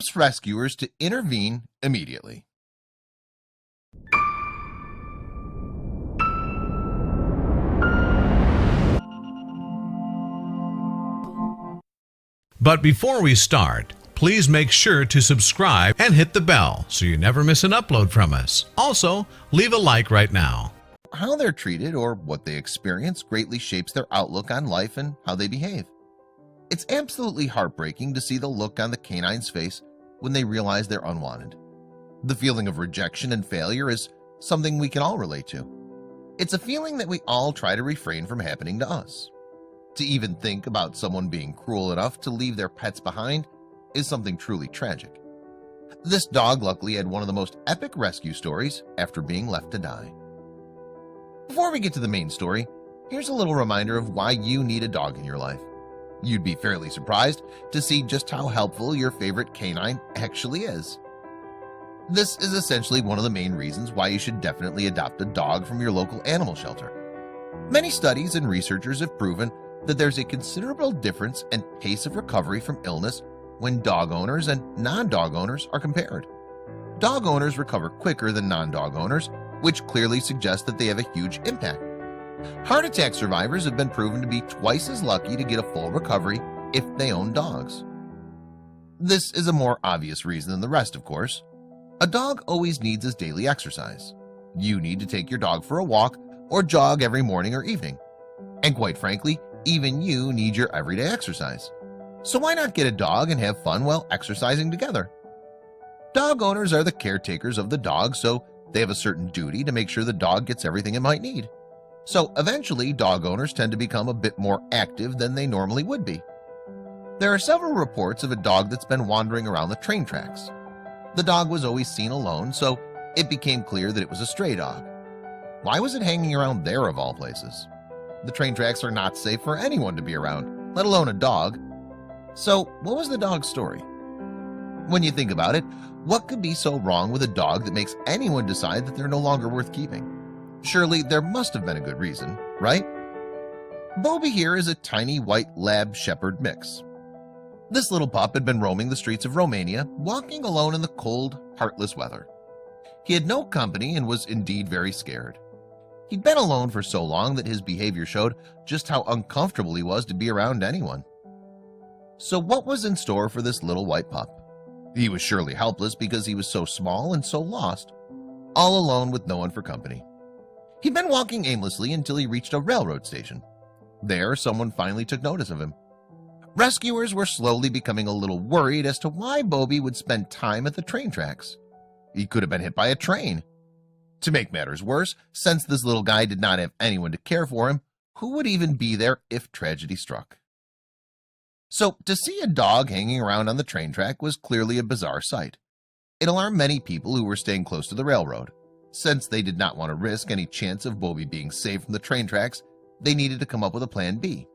forced rescuers to intervene immediately. But before we start, please make sure to subscribe and hit the bell so you never miss an upload from us. Also, leave a like right now. How they're treated or what they experience greatly shapes their outlook on life and how they behave. It's absolutely heartbreaking to see the look on the canine's face when they realize they're unwanted. The feeling of rejection and failure is something we can all relate to. It's a feeling that we all try to refrain from happening to us. To even think about someone being cruel enough to leave their pets behind is something truly tragic. This dog luckily had one of the most epic rescue stories after being left to die. Before we get to the main story, here's a little reminder of why you need a dog in your life. You'd be fairly surprised to see just how helpful your favorite canine actually is. This is essentially one of the main reasons why you should definitely adopt a dog from your local animal shelter. Many studies and researchers have proven that there's a considerable difference in pace of recovery from illness when dog owners and non-dog owners are compared. Dog owners recover quicker than non-dog owners, which clearly suggests that they have a huge impact. Heart attack survivors have been proven to be twice as lucky to get a full recovery if they own dogs. This is a more obvious reason than the rest, of course. A dog always needs his daily exercise. You need to take your dog for a walk or jog every morning or evening. And quite frankly, even you need your everyday exercise. So why not get a dog and have fun while exercising together? Dog owners are the caretakers of the dog, so they have a certain duty to make sure the dog gets everything it might need. So eventually, dog owners tend to become a bit more active than they normally would be. There are several reports of a dog that's been wandering around the train tracks. The dog was always seen alone, so it became clear that it was a stray dog. Why was it hanging around there of all places? The train tracks are not safe for anyone to be around, let alone a dog. So what was the dog's story? When you think about it, what could be so wrong with a dog that makes anyone decide that they're no longer worth keeping? Surely there must have been a good reason, right? Bobby here is a tiny white lab shepherd mix. This little pup had been roaming the streets of Romania, walking alone in the cold, heartless weather. He had no company and was indeed very scared. He'd been alone for so long that his behavior showed just how uncomfortable he was to be around anyone. So what was in store for this little white pup? He was surely helpless because he was so small and so lost, all alone with no one for company. He'd been walking aimlessly until he reached a railroad station. There, someone finally took notice of him. Rescuers were slowly becoming a little worried as to why Bobby would spend time at the train tracks. He could have been hit by a train. To make matters worse, since this little guy did not have anyone to care for him, who would even be there if tragedy struck? So, to see a dog hanging around on the train track was clearly a bizarre sight. It alarmed many people who were staying close to the railroad. Since they did not want to risk any chance of Bobby being saved from the train tracks, they needed to come up with a plan B.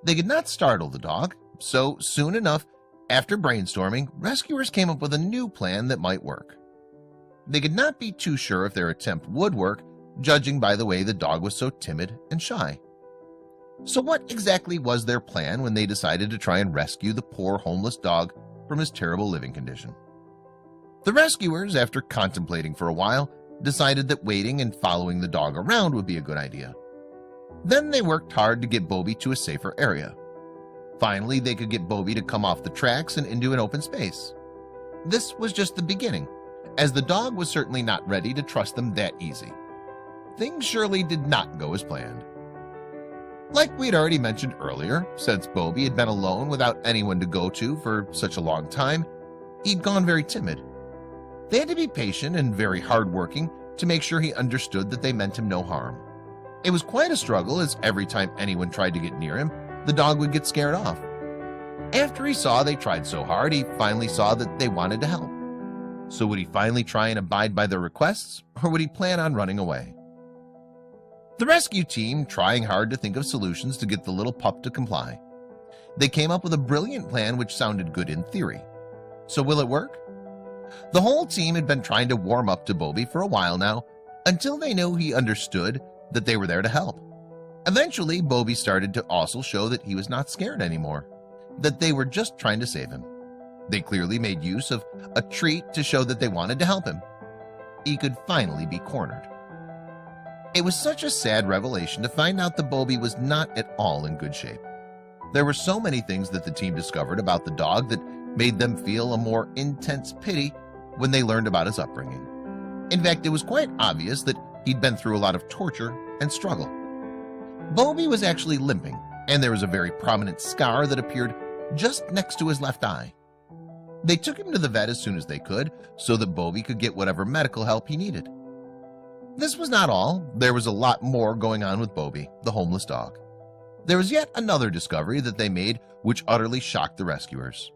They could not startle the dog, so soon enough, after brainstorming, rescuers came up with a new plan that might work. They could not be too sure if their attempt would work, judging by the way the dog was so timid and shy. So what exactly was their plan when they decided to try and rescue the poor homeless dog from his terrible living condition? The rescuers, after contemplating for a while, decided that waiting and following the dog around would be a good idea. Then they worked hard to get Bobby to a safer area. Finally, they could get Bobby to come off the tracks and into an open space. This was just the beginning, as the dog was certainly not ready to trust them that easy. Things surely did not go as planned. Like we'd already mentioned earlier, since Bobby had been alone without anyone to go to for such a long time, he'd gone very timid. They had to be patient and very hardworking to make sure he understood that they meant him no harm. It was quite a struggle, as every time anyone tried to get near him, the dog would get scared off. After he saw they tried so hard, he finally saw that they wanted to help. So would he finally try and abide by their requests, or would he plan on running away? The rescue team trying hard to think of solutions to get the little pup to comply. They came up with a brilliant plan which sounded good in theory. So will it work? The whole team had been trying to warm up to Bobby for a while now, until they knew he understood that they were there to help. Eventually, Bobby started to also show that he was not scared anymore, that they were just trying to save him. They clearly made use of a treat to show that they wanted to help him. He could finally be cornered. It was such a sad revelation to find out that Bobby was not at all in good shape. There were so many things that the team discovered about the dog that made them feel a more intense pity when they learned about his upbringing. In fact, it was quite obvious that he'd been through a lot of torture and struggle. Bobby was actually limping, and there was a very prominent scar that appeared just next to his left eye. They took him to the vet as soon as they could so that Bobby could get whatever medical help he needed. This was not all. There was a lot more going on with Bobby, the homeless dog. There was yet another discovery that they made which utterly shocked the rescuers.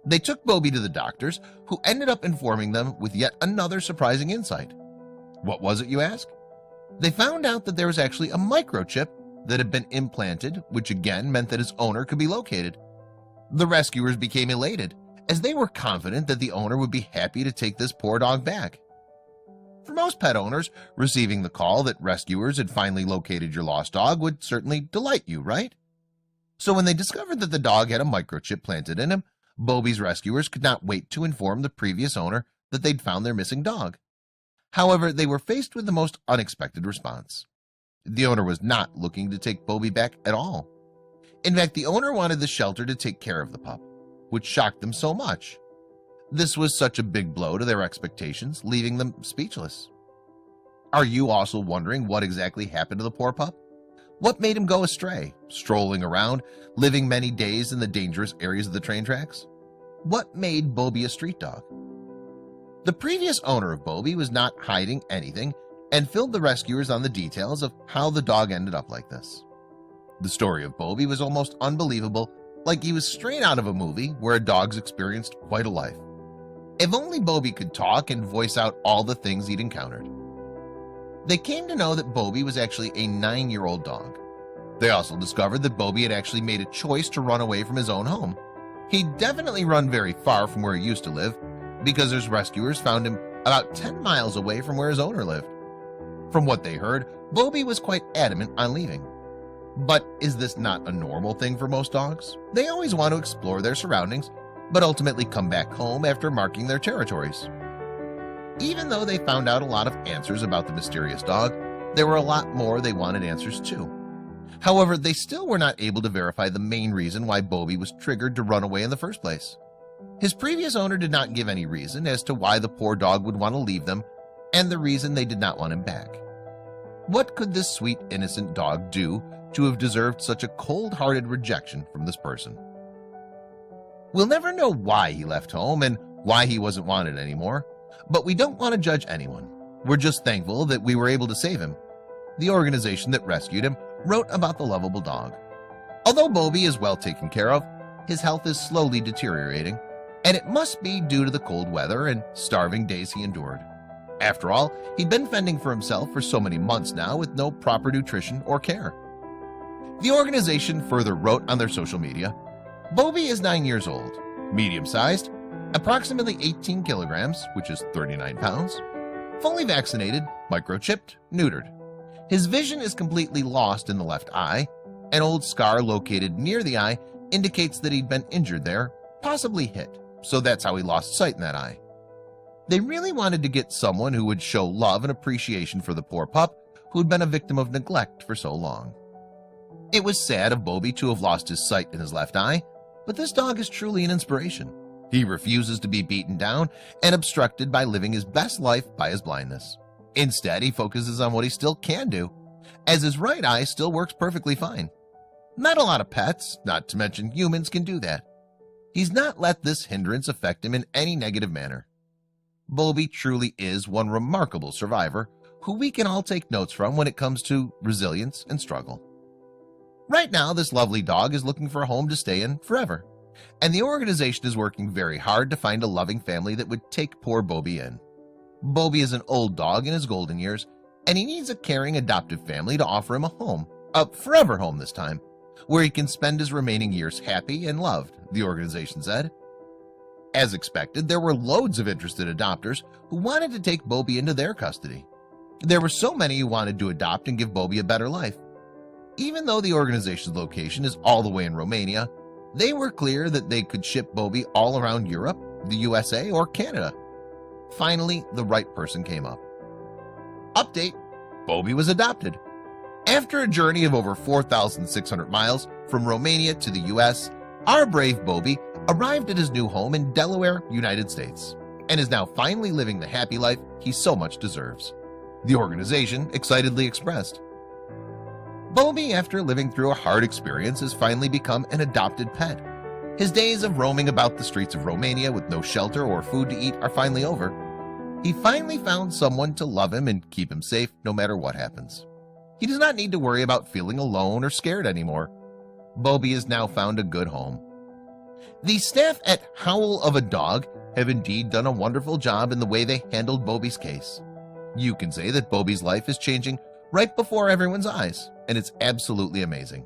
They took Bobby to the doctors, who ended up informing them with yet another surprising insight. What was it, you ask? They found out that there was actually a microchip that had been implanted, which again meant that his owner could be located. The rescuers became elated, as they were confident that the owner would be happy to take this poor dog back. For most pet owners, receiving the call that rescuers had finally located your lost dog would certainly delight you, right? So when they discovered that the dog had a microchip planted in him, Bobby's rescuers could not wait to inform the previous owner that they'd found their missing dog. However, they were faced with the most unexpected response. The owner was not looking to take Bobby back at all. In fact, the owner wanted the shelter to take care of the pup, which shocked them so much. This was such a big blow to their expectations, leaving them speechless. Are you also wondering what exactly happened to the poor pup? What made him go astray, strolling around, living many days in the dangerous areas of the train tracks? What made Bobby a street dog? The previous owner of Bobby was not hiding anything and filled the rescuers on the details of how the dog ended up like this. The story of Bobby was almost unbelievable, like he was straight out of a movie where a dog's experienced quite a life. If only Bobby could talk and voice out all the things he'd encountered. They came to know that Bobby was actually a 9-year-old dog. They also discovered that Bobby had actually made a choice to run away from his own home. He'd definitely run very far from where he used to live, because his rescuers found him about 10 miles away from where his owner lived. From what they heard, Bobby was quite adamant on leaving. But is this not a normal thing for most dogs? They always want to explore their surroundings, but ultimately come back home after marking their territories. Even though they found out a lot of answers about the mysterious dog, there were a lot more they wanted answers to. However, they still were not able to verify the main reason why Bobby was triggered to run away in the first place. His previous owner did not give any reason as to why the poor dog would want to leave them, and the reason they did not want him back. What could this sweet, innocent dog do to have deserved such a cold-hearted rejection from this person? We'll never know why he left home and why he wasn't wanted anymore, but we don't want to judge anyone. We're just thankful that we were able to save him. The organization that rescued him wrote about the lovable dog. Although Bobby is well taken care of, his health is slowly deteriorating, and it must be due to the cold weather and starving days he endured. After all, he'd been fending for himself for so many months now with no proper nutrition or care. The organization further wrote on their social media, Bobby is 9 years old, medium-sized, approximately 18 kilograms, which is 39 pounds, fully vaccinated, microchipped, neutered. His vision is completely lost in the left eye. An old scar located near the eye indicates that he'd been injured there, possibly hit, so that's how he lost sight in that eye. They really wanted to get someone who would show love and appreciation for the poor pup who'd been a victim of neglect for so long. It was sad of Bobby to have lost his sight in his left eye, but this dog is truly an inspiration. He refuses to be beaten down and obstructed by living his best life by his blindness. Instead, he focuses on what he still can do, as his right eye still works perfectly fine. Not a lot of pets, not to mention humans, can do that. He's not let this hindrance affect him in any negative manner. Bobby truly is one remarkable survivor who we can all take notes from when it comes to resilience and struggle. Right now, this lovely dog is looking for a home to stay in forever, and the organization is working very hard to find a loving family that would take poor Bobby in. Bobby is an old dog in his golden years, and he needs a caring adoptive family to offer him a home, a forever home this time, where he can spend his remaining years happy and loved, the organization said. As expected, there were loads of interested adopters who wanted to take Bobby into their custody. There were so many who wanted to adopt and give Bobby a better life. Even though the organization's location is all the way in Romania, They were clear that they could ship Bobby all around Europe, the USA, or Canada. Finally, the right person came up. Update: Bobby was adopted. After a journey of over 4,600 miles from Romania to the US, our brave Bobby arrived at his new home in Delaware, United States, and is now finally living the happy life he so much deserves. The organization excitedly expressed. Bobby, after living through a hard experience, has finally become an adopted pet. His days of roaming about the streets of Romania with no shelter or food to eat are finally over. He finally found someone to love him and keep him safe no matter what happens. He does not need to worry about feeling alone or scared anymore. Bobby has now found a good home. The staff at Howl of a Dog have indeed done a wonderful job in the way they handled Bobby's case. You can say that Bobby's life is changing right before everyone's eyes, and it's absolutely amazing.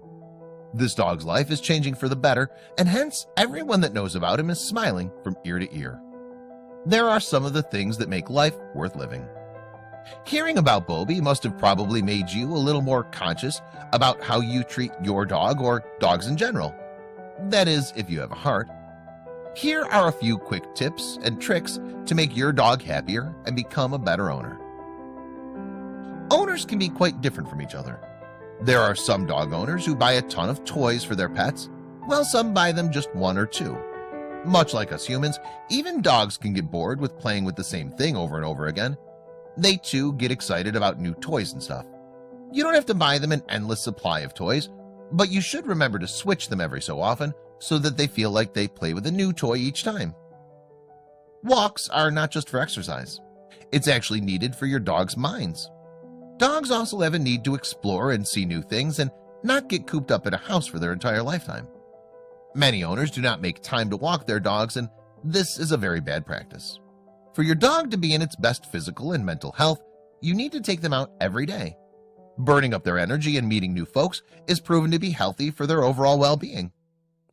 This dog's life is changing for the better, and hence everyone that knows about him is smiling from ear to ear. There are some of the things that make life worth living. Hearing about Bobby must have probably made you a little more conscious about how you treat your dog or dogs in general. That is, if you have a heart. Here are a few quick tips and tricks to make your dog happier and become a better owner. Owners can be quite different from each other. There are some dog owners who buy a ton of toys for their pets, while some buy them just one or two. Much like us humans, even dogs can get bored with playing with the same thing over and over again. They too get excited about new toys and stuff. You don't have to buy them an endless supply of toys, but you should remember to switch them every so often so that they feel like they play with a new toy each time. Walks are not just for exercise. It's actually needed for your dog's minds. Dogs also have a need to explore and see new things and not get cooped up in a house for their entire lifetime. Many owners do not make time to walk their dogs, and this is a very bad practice. For your dog to be in its best physical and mental health, you need to take them out every day. Burning up their energy and meeting new folks is proven to be healthy for their overall well-being.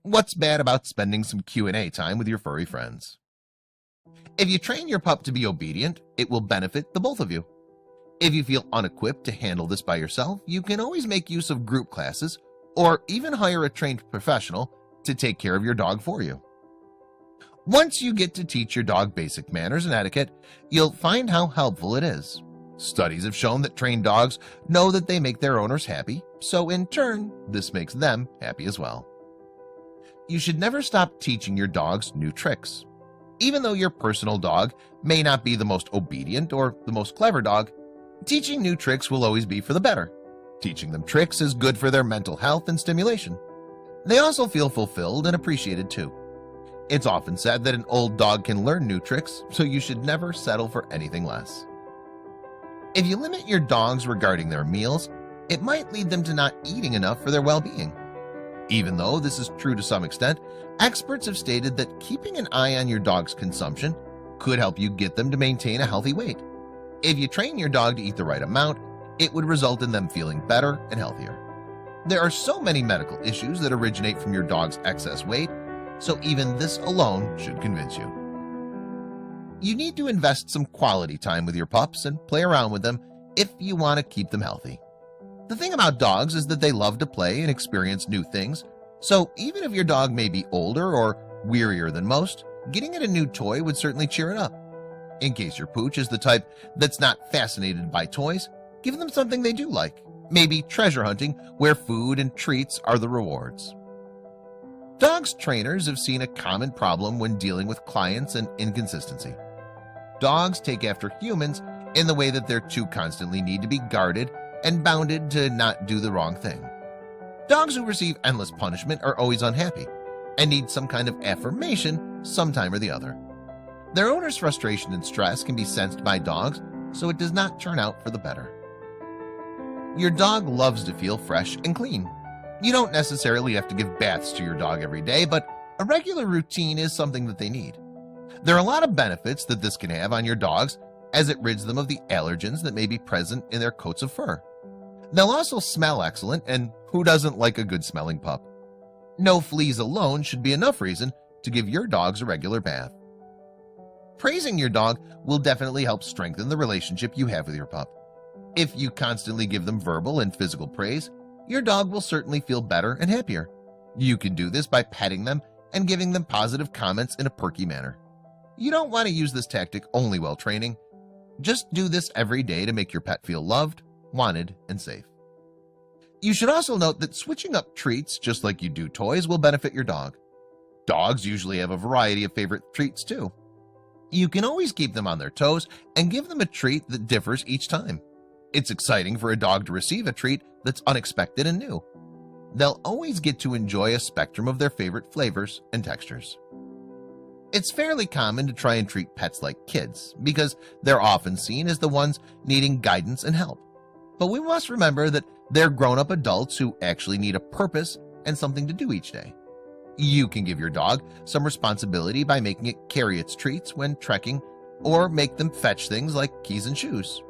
What's bad about spending some Q&A time with your furry friends? If you train your pup to be obedient, it will benefit the both of you. If you feel unequipped to handle this by yourself, you can always make use of group classes or even hire a trained professional to take care of your dog for you. Once you get to teach your dog basic manners and etiquette, you'll find how helpful it is. Studies have shown that trained dogs know that they make their owners happy, so in turn, this makes them happy as well. You should never stop teaching your dogs new tricks. Even though your personal dog may not be the most obedient or the most clever dog, teaching new tricks will always be for the better. Teaching them tricks is good for their mental health and stimulation. They also feel fulfilled and appreciated too. It's often said that an old dog can learn new tricks, so you should never settle for anything less. If you limit your dogs regarding their meals, it might lead them to not eating enough for their well-being. Even though this is true to some extent, experts have stated that keeping an eye on your dog's consumption could help you get them to maintain a healthy weight. If you train your dog to eat the right amount, it would result in them feeling better and healthier. There are so many medical issues that originate from your dog's excess weight, so even this alone should convince you. You need to invest some quality time with your pups and play around with them if you want to keep them healthy. The thing about dogs is that they love to play and experience new things, so even if your dog may be older or wearier than most, getting it a new toy would certainly cheer it up. In case your pooch is the type that's not fascinated by toys, give them something they do like, maybe treasure hunting where food and treats are the rewards. Dogs trainers have seen a common problem when dealing with clients and inconsistency. Dogs take after humans in the way that they're too constantly need to be guarded and bounded to not do the wrong thing. Dogs who receive endless punishment are always unhappy and need some kind of affirmation sometime or the other. Their owner's frustration and stress can be sensed by dogs, so it does not turn out for the better. Your dog loves to feel fresh and clean. You don't necessarily have to give baths to your dog every day, but a regular routine is something that they need. There are a lot of benefits that this can have on your dogs, as it rids them of the allergens that may be present in their coats of fur. They'll also smell excellent, and who doesn't like a good smelling pup? No fleas alone should be enough reason to give your dogs a regular bath. Praising your dog will definitely help strengthen the relationship you have with your pup. If you constantly give them verbal and physical praise, your dog will certainly feel better and happier. You can do this by petting them and giving them positive comments in a perky manner. You don't want to use this tactic only while training. Just do this every day to make your pet feel loved, wanted, and safe. You should also note that switching up treats just like you do toys will benefit your dog. Dogs usually have a variety of favorite treats too. You can always keep them on their toes and give them a treat that differs each time. It's exciting for a dog to receive a treat that's unexpected and new. They'll always get to enjoy a spectrum of their favorite flavors and textures. It's fairly common to try and treat pets like kids because they're often seen as the ones needing guidance and help. But we must remember that they're grown-up adults who actually need a purpose and something to do each day. You can give your dog some responsibility by making it carry its treats when trekking or make them fetch things like keys and shoes.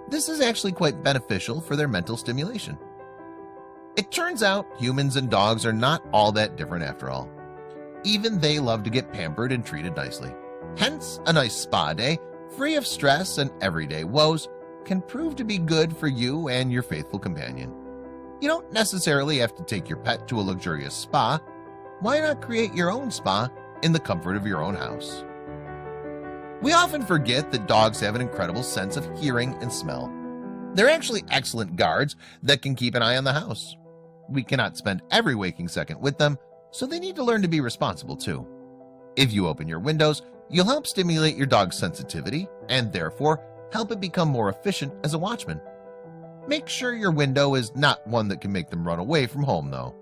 This is actually quite beneficial for their mental stimulation. It turns out humans and dogs are not all that different after all. Even they love to get pampered and treated nicely. Hence, a nice spa day, free of stress and everyday woes, can prove to be good for you and your faithful companion. You don't necessarily have to take your pet to a luxurious spa. Why not create your own spa in the comfort of your own house? We often forget that dogs have an incredible sense of hearing and smell. They're actually excellent guards that can keep an eye on the house. We cannot spend every waking second with them, so they need to learn to be responsible too. If you open your windows, you'll help stimulate your dog's sensitivity and therefore help it become more efficient as a watchman. Make sure your window is not one that can make them run away from home though.